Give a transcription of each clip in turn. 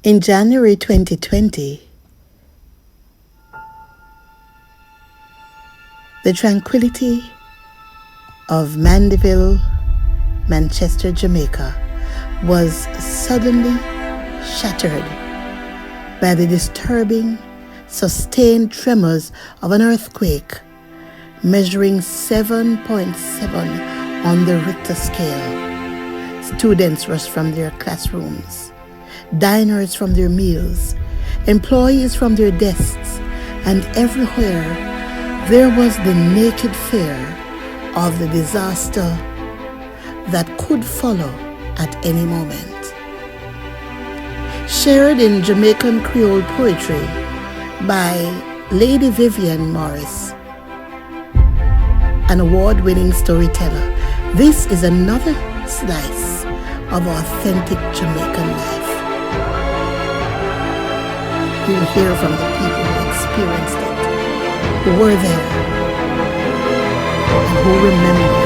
In January 2020, the tranquility of Mandeville, Manchester, Jamaica was suddenly shattered by the disturbing, sustained tremors of an earthquake measuring 7.7 on the Richter Scale. Students rushed from their classrooms, diners from their meals, employees from their desks, and everywhere there was the naked fear of the disaster that could follow at any moment. Shared in Jamaican Creole poetry by Lady Vivien Morris, an award-winning storyteller, this is another slice of authentic Jamaican life. You'll hear from the people who experienced it, who were there, and who remember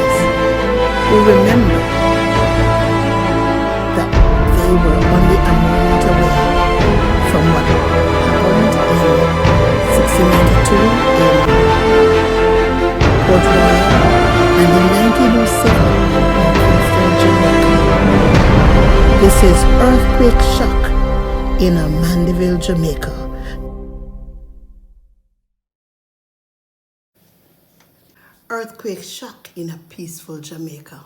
that they were only a moment away from what happened in 1692 in Port Royal and in 1907 in Kingston, Jamaica. This is Earthquake Shock in Mandeville, Jamaica. Earthquake shock in a peaceful Jamaica.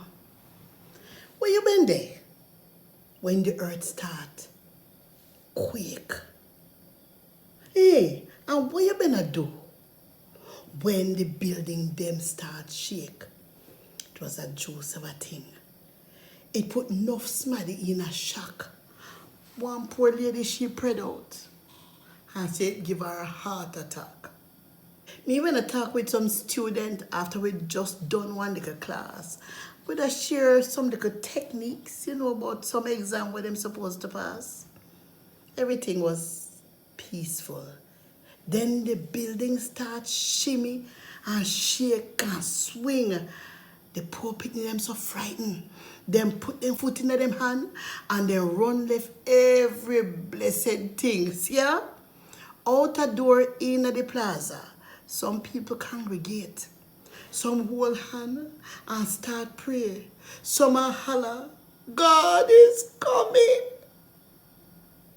Where you been there when the earth start quake? Hey, and what you been a do when the building them start shake? It was a juice of a thing. It put enough somebody in a shock. One poor lady, she prayed out and said it give her a heart attack. Me when I talk with some student after we just done one little class, we just share some little techniques, about some exam where them supposed to pass. Everything was peaceful. Then the building start shimmy and shake and swing. The poor people them so frightened. Them put them foot in them hand and they run left every blessed thing. See ya? Outer door in the plaza. Some people congregate. Some hold hand and start pray. Some are holler, God is coming.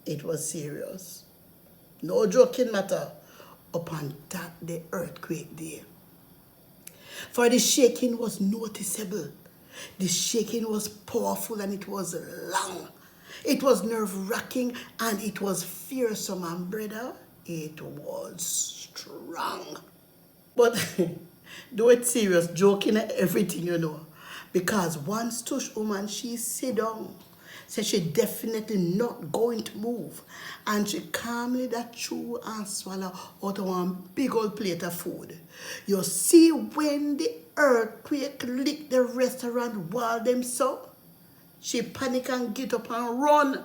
It was serious. No joking matter upon that the earthquake day. For the shaking was noticeable. The shaking was powerful and it was long. It was nerve-wracking and it was fearsome, and brother, it was strong. But do it serious, joking at everything, because one stush woman, she sit down, said she definitely not going to move, and she calmly that chew and swallow out of one big old plate of food. You see when the earthquake licked the restaurant wall them so, she panic and get up and run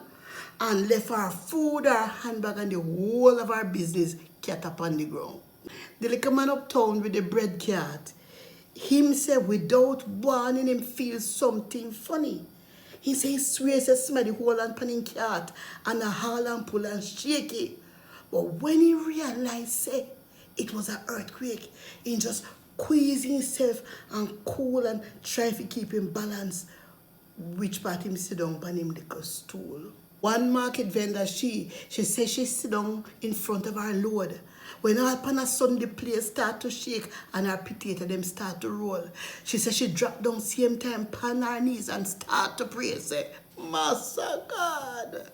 and left her food, her handbag, and the whole of her business cat up on the ground. The little man uptown with the bread cart, him say without warning him feel something funny. He say he swears that somebody hold on panning cart and a haul and pull and shake it. But when he realized say it was an earthquake, he just squeeze himself and cool and try to keep him balanced. Which part him sit down on him like a stool. One market vendor, she say she sit down in front of her load. When all upon a sudden the place start to shake and her potato them start to roll. She said she drop down same time on her knees and start to pray. Say, Master God,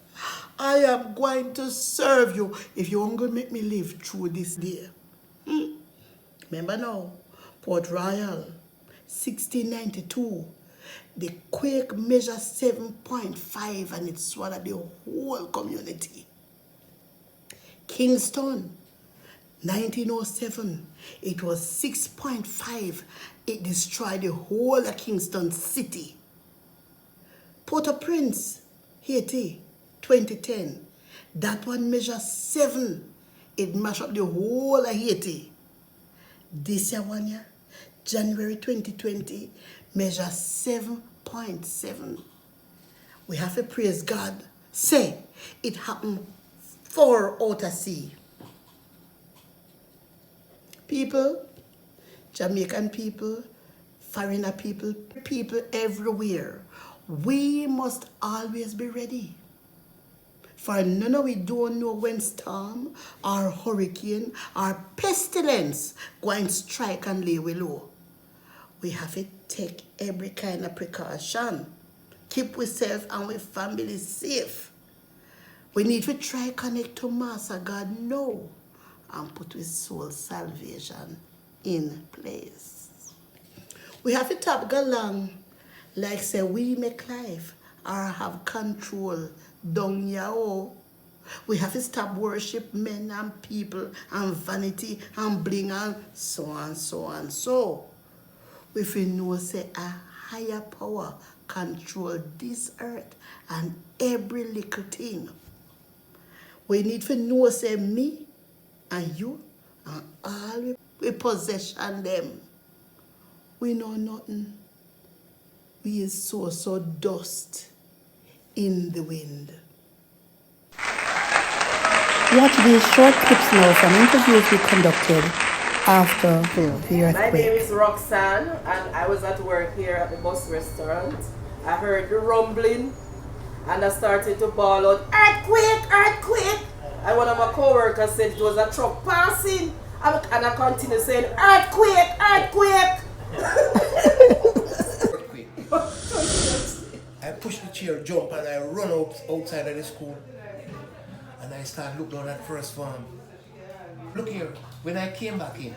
I am going to serve you if you aren't going to make me live through this day. Remember now, Port Royal, 1692. The quake measured 7.5 and it swallowed the whole community. Kingston, 1907, it was 6.5. It destroyed the whole of Kingston City. Port-au-Prince, Haiti, 2010, that one measured 7. It mashed up the whole of Haiti. This year one year, January 2020, measured 7.7. We have to praise God. Say, It happened far out at sea. People, Jamaican people, foreigner people, people everywhere, we must always be ready. For none of we don't know when storm or hurricane or pestilence going to strike and lay we low. We have to take every kind of precaution. Keep ourselves and our family safe. We need to try connect to Master God now and put his soul salvation in place. We have to tap along like say we make life or have control down here. We have to stop worship men and people and vanity and bling and so and so and so. If we know say a higher power control this earth and every little thing, we need to know say me and you and all we possession them. We know nothing. We is so dust in the wind. Watch these short clips now from interviews we conducted after the earthquake. My name is Roxanne and I was at work here at the bus restaurant. I heard the rumbling and I started to bawl out, earthquake, earthquake! And one of my co-workers said it was a truck passing and I continued saying, earthquake, earthquake! I push the chair, jump, and I run outside of the school. And I start looking at that first farm. Look here, when I came back in,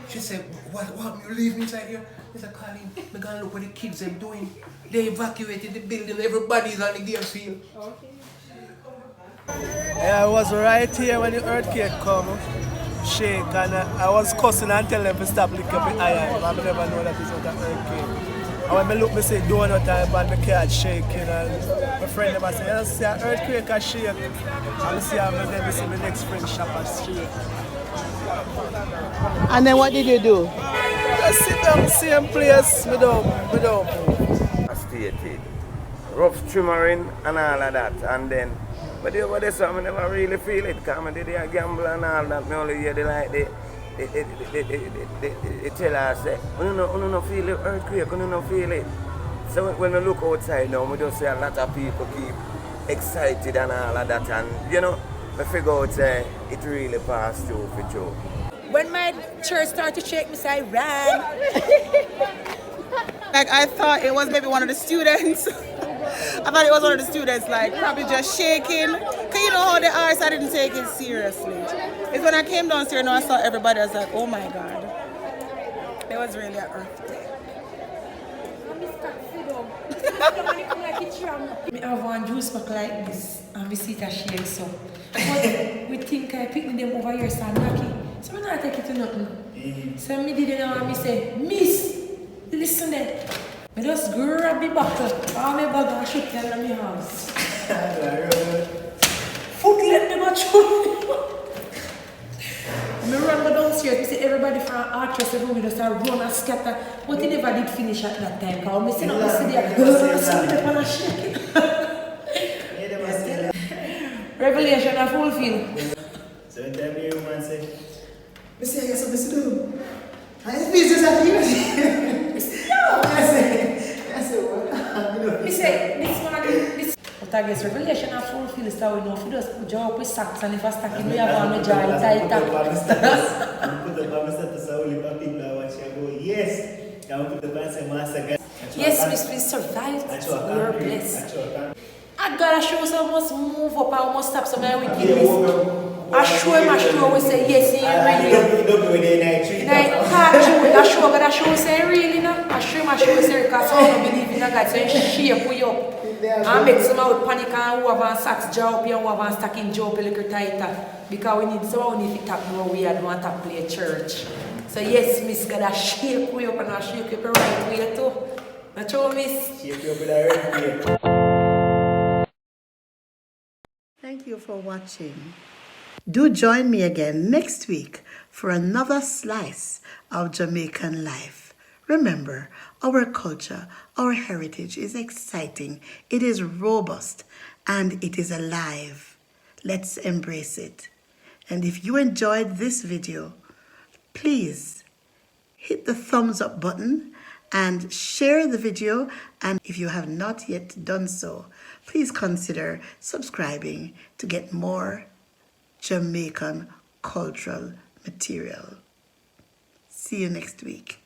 she said, what, you leave me inside here? I said, Colleen, I'm going to look what the kids are doing. They evacuated the building, everybody's on the game field. Okay. I was right here when the earthquake come, shake, and I was cussing and telling them to stop licking my eye. I never know that it's not an earthquake. And when I look, I say, don't know time, but my car shaking. And my friend never say, I see an earthquake and shake. And I see my next friend shop and shake. And then what did you do? I sit down in the same place, without move. I stated, rough trimmering and all of that. And then, but there's something I never really feel it. Because I did a gamble and all that. I only hear they tell us, we don't feel the earthquake, we don't feel it. So when we look outside now, we just see a lot of people keep excited and all of that. And you know, I figure out it really passed through for sure. When my church started to shake, I ran. Like I thought it was maybe one of the students. I thought it was one of the students, like probably just shaking. Cause you know how they are, so I didn't take it seriously. It's when I came downstairs and I saw everybody, I was like, oh my God. It was really an earthquake. I have one juice pack like this and we see it shake so. But we think I picked them over here so I'm lucky. So I'm not take it to nothing. So I did it now and I say, Miss, listen there. I just grab the bottle, all my bag and shoot them in my house. Foot let me go through. I run downstairs, I see everybody from Arches, everybody just run and scatter. But it never did finish at that time. Because I see there, I see Revelation of fulfilled. So when time the woman say, I say, I got something to do. I have business at you. I say, what? I say, this one, but I guess revelation of fulfilled is how we know if you just put your up with socks and if I stack it, we have on the jar, it's tight up. Put the Bible status, so only people are watching go, yes. Can we put the Bible say, Master God? Yes, Miss, we survived. We are blessed. I gotta show some must move up, I must stop some of my wickedness. I show, we say, yes, he really. I show, say, really, no? I show, say, because I don't believe in God, so he shape we up. I make some out panic and who have socks jaw up here, who have stacking jaw up a little tighter. Because we need someone if it tap more we don't want to play church. So yes, Miss, gotta shake we up and I shake you up the right way too. Not true, Miss? Shake you up with the right way. Thank you for watching. Do join me again next week for another slice of Jamaican life. Remember, our culture, our heritage is exciting, it is robust, and it is alive. Let's embrace it. And if you enjoyed this video, please hit the thumbs up button and share the video. And if you have not yet done so, please consider subscribing to get more Jamaican cultural material. See you next week.